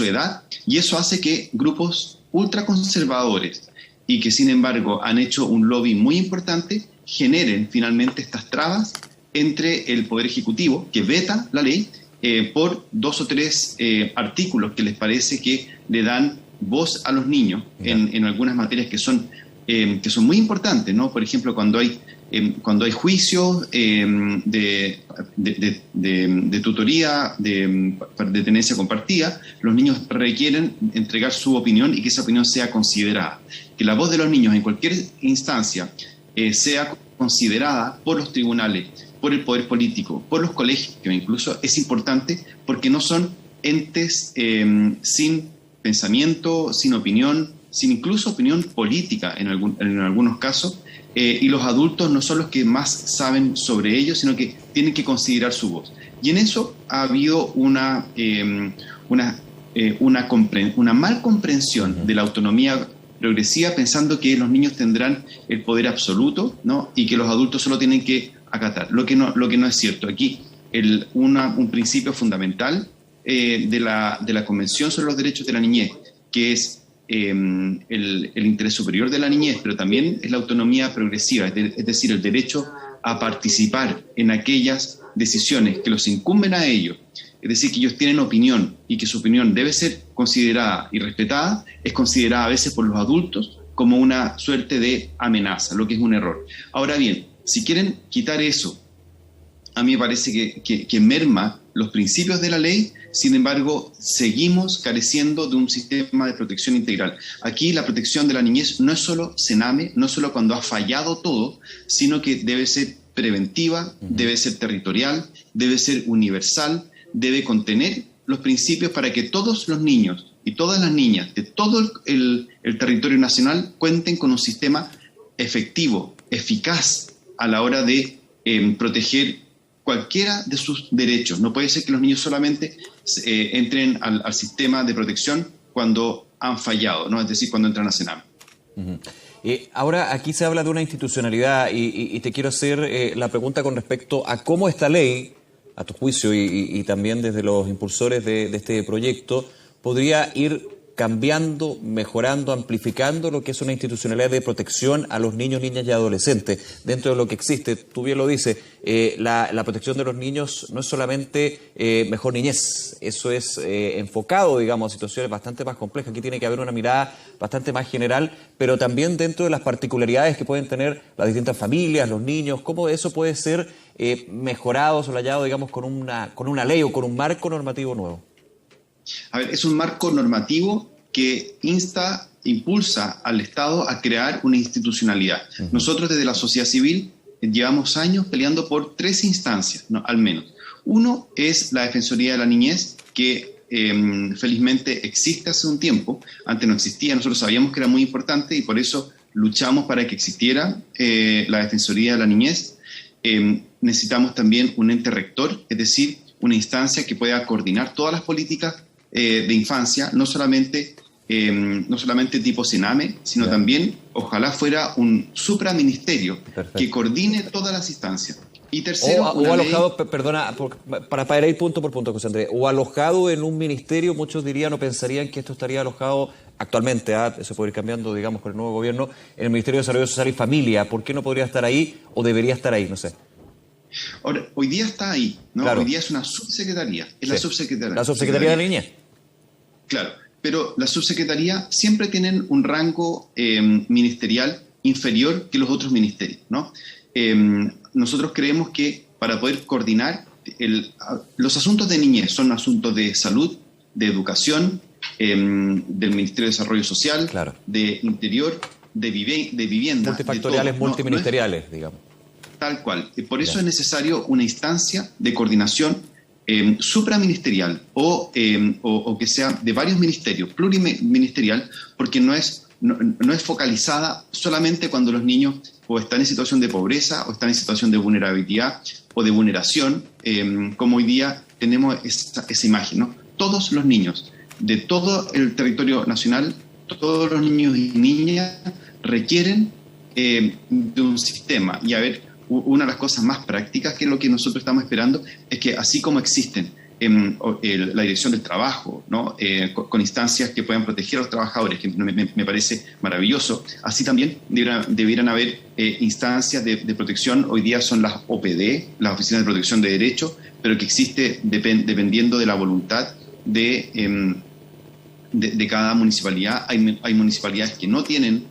edad, y eso hace que grupos ultraconservadores y que sin embargo han hecho un lobby muy importante generen finalmente estas trabas entre el Poder Ejecutivo, que veta la ley, por 2 o 3 artículos que les parece que le dan voz a los niños en algunas materias que son muy importantes, ¿no? Por ejemplo, cuando hay juicios de tutoría, de tenencia compartida, los niños requieren entregar su opinión y que esa opinión sea considerada. Que la voz de los niños en cualquier instancia sea considerada por los tribunales, por el poder político, por los colegios, que incluso es importante porque no son entes sin pensamiento, sin opinión, sin incluso opinión política en algunos casos, y los adultos no son los que más saben sobre ellos, sino que tienen que considerar su voz. Y en eso ha habido una mal comprensión de la autonomía progresiva, pensando que los niños tendrán el poder absoluto, ¿no? Y que los adultos solo tienen que acatar, lo que no es cierto. Aquí un principio fundamental de la Convención sobre los Derechos de la Niñez, que es el interés superior de la niñez, pero también es la autonomía progresiva, es decir, el derecho a participar en aquellas decisiones que los incumben a ellos, es decir, que ellos tienen opinión y que su opinión debe ser considerada y respetada, es considerada a veces por los adultos como una suerte de amenaza, lo que es un error. Ahora bien, si quieren quitar eso, a mí me parece que merma los principios de la ley. Sin embargo, seguimos careciendo de un sistema de protección integral. Aquí la protección de la niñez no es solo Sename, no es solo cuando ha fallado todo, sino que debe ser preventiva, debe ser territorial, debe ser universal, debe contener los principios para que todos los niños y todas las niñas de todo el territorio nacional cuenten con un sistema efectivo, eficaz a la hora de proteger cualquiera de sus derechos. No puede ser que los niños solamente entren al sistema de protección cuando han fallado, ¿no? Es decir, cuando entran a Sename. Ahora, aquí se habla de una institucionalidad y te quiero hacer la pregunta con respecto a cómo esta ley, a tu juicio y también desde los impulsores de este proyecto, podría ir cambiando, mejorando, amplificando lo que es una institucionalidad de protección a los niños, niñas y adolescentes. Dentro de lo que existe, tú bien lo dices, la protección de los niños no es solamente mejor niñez, eso es enfocado, digamos, a situaciones bastante más complejas. Aquí tiene que haber una mirada bastante más general, pero también dentro de las particularidades que pueden tener las distintas familias, los niños, cómo eso puede ser mejorado, solayado, digamos, con una ley o con un marco normativo nuevo. A ver, es un marco normativo que impulsa al Estado a crear una institucionalidad. Nosotros desde la sociedad civil llevamos años peleando por 3 instancias, ¿no? Al menos. Uno es la Defensoría de la Niñez, que felizmente existe hace un tiempo. Antes no existía, nosotros sabíamos que era muy importante y por eso luchamos para que existiera la Defensoría de la Niñez. Necesitamos también un ente rector, es decir, una instancia que pueda coordinar todas las políticas de infancia, no solamente no solamente tipo Sename, sino también, ojalá fuera un supraministerio que coordine todas las instancias. Y tercero, o alojado, perdona, para ir punto por punto, José Andrés, o alojado en un ministerio, muchos dirían o pensarían que esto estaría alojado actualmente, eso puede ir cambiando, digamos, con el nuevo gobierno, en el Ministerio de Desarrollo Social y Familia. ¿Por qué no podría estar ahí o debería estar ahí? No sé. Ahora, hoy día está ahí, ¿no? Claro. Hoy día es una subsecretaría, es la subsecretaría. La subsecretaría de la niñez. Claro, pero la subsecretaría siempre tienen un rango ministerial inferior que los otros ministerios, ¿no? Nosotros creemos que para poder coordinar los asuntos de niñez son asuntos de salud, de educación, del Ministerio de Desarrollo Social, de Interior, de vivienda. Multifactoriales, multiministeriales, digamos. Tal cual. Por eso es necesario una instancia de coordinación supraministerial o que sea de varios ministerios, pluriministerial, porque no es focalizada solamente cuando los niños o están en situación de pobreza o están en situación de vulnerabilidad o de vulneración, como hoy día tenemos esa imagen, ¿no? Todos los niños de todo el territorio nacional, todos los niños y niñas requieren de un sistema. Y a ver, una de las cosas más prácticas que es lo que nosotros estamos esperando es que así como existen la dirección del trabajo, ¿no? Con instancias que puedan proteger a los trabajadores, que me parece maravilloso, así también debieran haber instancias de protección. Hoy día son las OPD, las Oficinas de Protección de Derechos, pero que existe dependiendo de la voluntad de cada municipalidad. Hay municipalidades que no tienen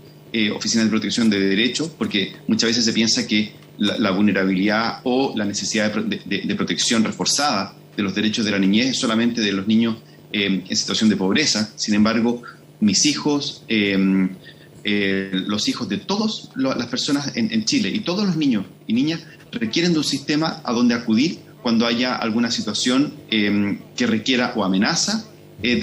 oficinas de protección de derechos, porque muchas veces se piensa que la vulnerabilidad o la necesidad de protección reforzada de los derechos de la niñez es solamente de los niños en situación de pobreza. Sin embargo, mis hijos, los hijos de todas las personas en Chile y todos los niños y niñas requieren de un sistema a donde acudir cuando haya alguna situación que requiera o amenaza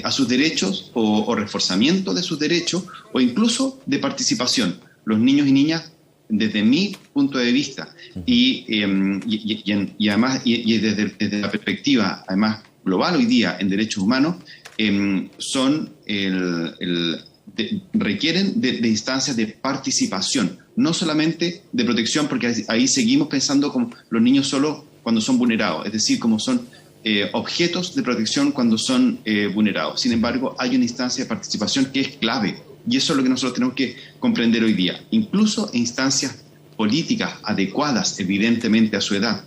a sus derechos o reforzamiento de sus derechos o incluso de participación. Los niños y niñas, desde mi punto de vista y además desde la perspectiva además global hoy día en derechos humanos, requieren de instancias de participación, no solamente de protección, porque ahí seguimos pensando como los niños solo cuando son vulnerados, es decir, como son objetos de protección cuando son vulnerados. Sin embargo, hay una instancia de participación que es clave, y eso es lo que nosotros tenemos que comprender hoy día. Incluso en instancias políticas adecuadas, evidentemente a su edad,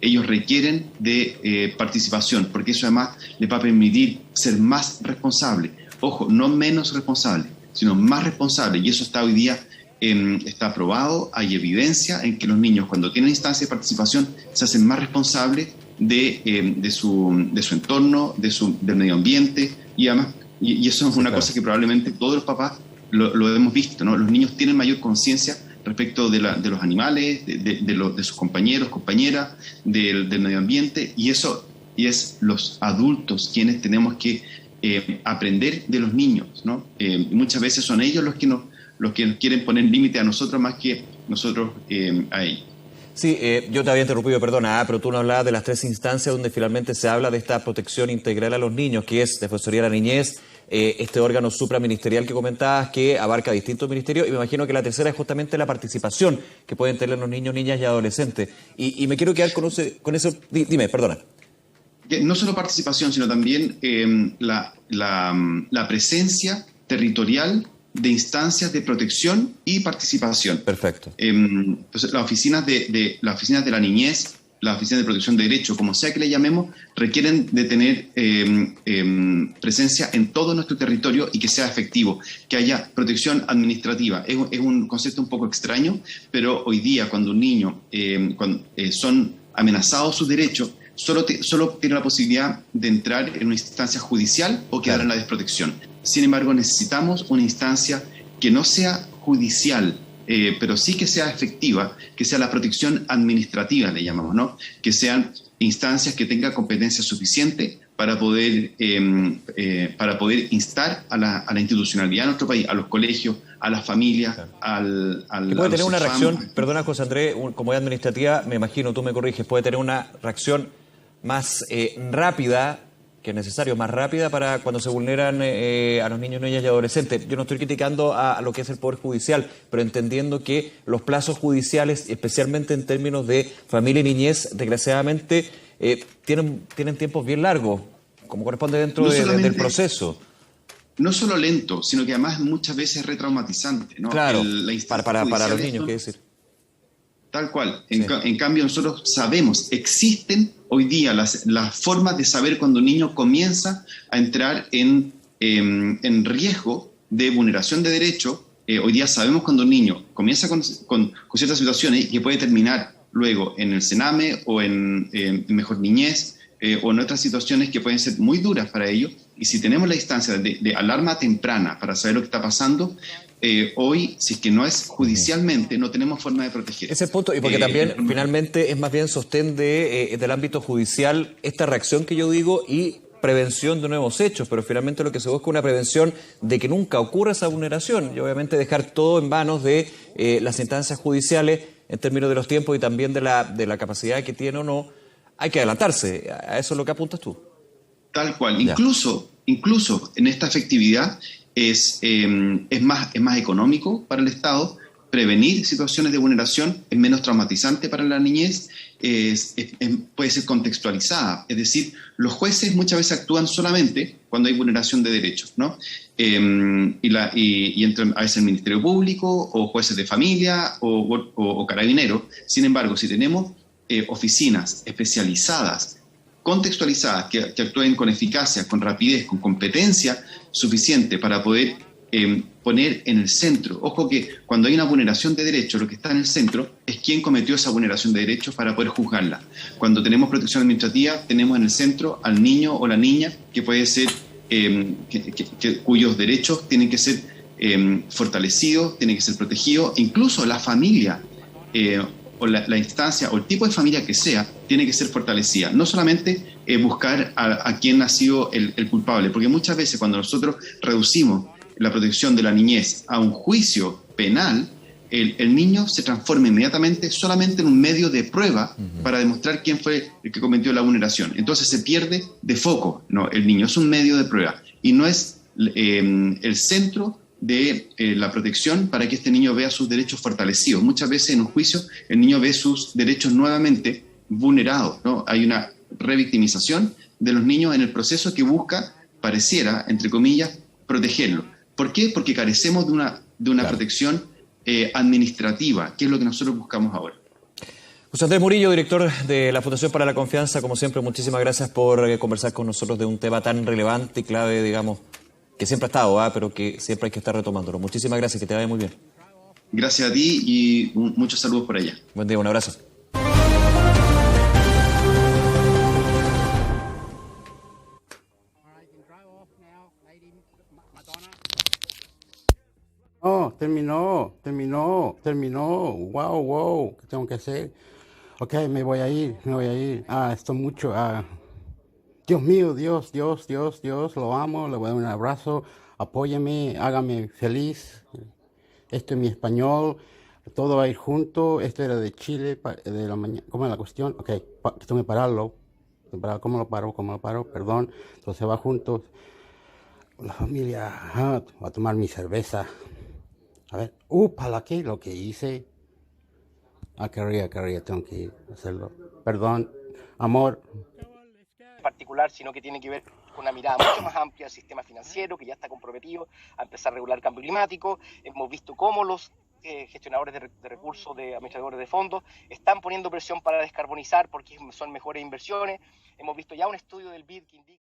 ellos requieren de participación, porque eso además les va a permitir ser más responsables. Ojo, no menos responsables, sino más responsables, y eso está hoy día está aprobado. Hay evidencia en que los niños, cuando tienen instancias de participación, se hacen más responsables de su entorno, del medio ambiente, y además, y eso es una cosa que probablemente todos los papás lo hemos visto, ¿no? Los niños tienen mayor conciencia respecto de los animales, de sus compañeros, compañeras, del medio ambiente, y es los adultos quienes tenemos que aprender de los niños, ¿no? Muchas veces son ellos los que nos quieren poner límite a nosotros más que nosotros a ellos. Sí, yo te había interrumpido, perdona, pero tú no hablabas de las 3 instancias donde finalmente se habla de esta protección integral a los niños, que es Defensoría de la Niñez, este órgano supraministerial que comentabas, que abarca distintos ministerios, y me imagino que la tercera es justamente la participación que pueden tener los niños, niñas y adolescentes. Y me quiero quedar con eso. Dime, perdona. No solo participación, sino también la presencia territorial de instancias de protección y participación. Perfecto. Entonces, las oficinas de la niñez, las oficinas de protección de derechos, como sea que le llamemos, requieren de tener presencia en todo nuestro territorio y que sea efectivo, que haya protección administrativa. Es un concepto un poco extraño, pero hoy día cuando un niño son amenazados sus derechos, solo tiene la posibilidad de entrar en una instancia judicial o quedar en la desprotección. Sin embargo, necesitamos una instancia que no sea judicial, pero sí que sea efectiva, que sea la protección administrativa, le llamamos, ¿no? Que sean instancias que tengan competencia suficiente para poder instar a la institucionalidad de nuestro país, a los colegios, a las familias, que puede tener una reacción, perdona José Andrés, como administrativa, me imagino, tú me corriges, puede tener una reacción más rápida que es necesario, más rápida para cuando se vulneran a los niños, niñas y adolescentes. Yo no estoy criticando a lo que es el Poder Judicial, pero entendiendo que los plazos judiciales, especialmente en términos de familia y niñez, desgraciadamente tienen tiempos bien largos, como corresponde dentro del proceso. No solo lento, sino que además muchas veces retraumatizante, ¿no? Claro, para los niños, ¿qué decir? Tal cual. En cambio, nosotros sabemos, existen hoy día las formas de saber cuando un niño comienza a entrar en riesgo de vulneración de derechos. Hoy día sabemos cuando un niño comienza con ciertas situaciones y que puede terminar luego en el Sename o en Mejor Niñez o en otras situaciones que pueden ser muy duras para ellos. Y si tenemos la instancia de alarma temprana para saber lo que está pasando, hoy, si es que no es judicialmente, no tenemos forma de proteger. Ese punto, y porque también finalmente es más bien sostén del ámbito judicial esta reacción que yo digo y prevención de nuevos hechos, pero finalmente lo que se busca es una prevención de que nunca ocurra esa vulneración y obviamente dejar todo en manos de las instancias judiciales en términos de los tiempos y también de la capacidad que tiene o no. Hay que adelantarse, a eso es lo que apuntas tú. Tal cual, incluso en esta efectividad es más económico para el Estado, prevenir situaciones de vulneración es menos traumatizante para la niñez, puede ser contextualizada, es decir, los jueces muchas veces actúan solamente cuando hay vulneración de derechos, ¿no? Y entran a veces el Ministerio Público o jueces de familia o carabineros. Sin embargo, si tenemos oficinas especializadas, contextualizadas, que actúen con eficacia, con rapidez, con competencia suficiente para poder poner en el centro. Ojo que cuando hay una vulneración de derechos, lo que está en el centro es quién cometió esa vulneración de derechos para poder juzgarla. Cuando tenemos protección administrativa, tenemos en el centro al niño o la niña que puede ser, cuyos derechos tienen que ser fortalecidos, tienen que ser protegidos, incluso la familia o la instancia o el tipo de familia que sea, tiene que ser fortalecida. No solamente buscar a quién ha sido el culpable, porque muchas veces cuando nosotros reducimos la protección de la niñez a un juicio penal, el niño se transforma inmediatamente solamente en un medio de prueba para demostrar quién fue el que cometió la vulneración. Entonces se pierde de foco, ¿no? El niño es un medio de prueba y no es el centro de la protección para que este niño vea sus derechos fortalecidos. Muchas veces en un juicio el niño ve sus derechos nuevamente vulnerados, ¿no? Hay una revictimización de los niños en el proceso que busca, pareciera, entre comillas, protegerlo. ¿Por qué? Porque carecemos de una protección administrativa, que es lo que nosotros buscamos ahora. José Andrés Murillo, director de la Fundación para la Confianza, como siempre, muchísimas gracias por conversar con nosotros de un tema tan relevante y clave, digamos, que siempre ha estado, pero que siempre hay que estar retomándolo. Muchísimas gracias, que te vaya muy bien. Gracias a ti y muchos saludos por allá. Buen día, un abrazo. Oh, terminó. Wow, ¿qué tengo que hacer? Ok, me voy a ir. Esto mucho. Dios mío, Dios, lo amo, le voy a dar un abrazo, apóyame, hágame feliz. Esto es mi español, todo va a ir junto. Esto era de Chile, de la mañana. ¿Cómo es la cuestión? Ok, tengo que pararlo. ¿Cómo lo paro? Perdón. Entonces va juntos. La familia, voy a tomar mi cerveza. A ver, ¿para qué? Lo que hice. Querría, tengo que hacerlo. Perdón, amor. Particular, sino que tiene que ver con una mirada mucho más amplia del sistema financiero, que ya está comprometido a empezar a regular el cambio climático. Hemos visto cómo los gestionadores de recursos, de administradores de fondos, están poniendo presión para descarbonizar porque son mejores inversiones. Hemos visto ya un estudio del BID que indica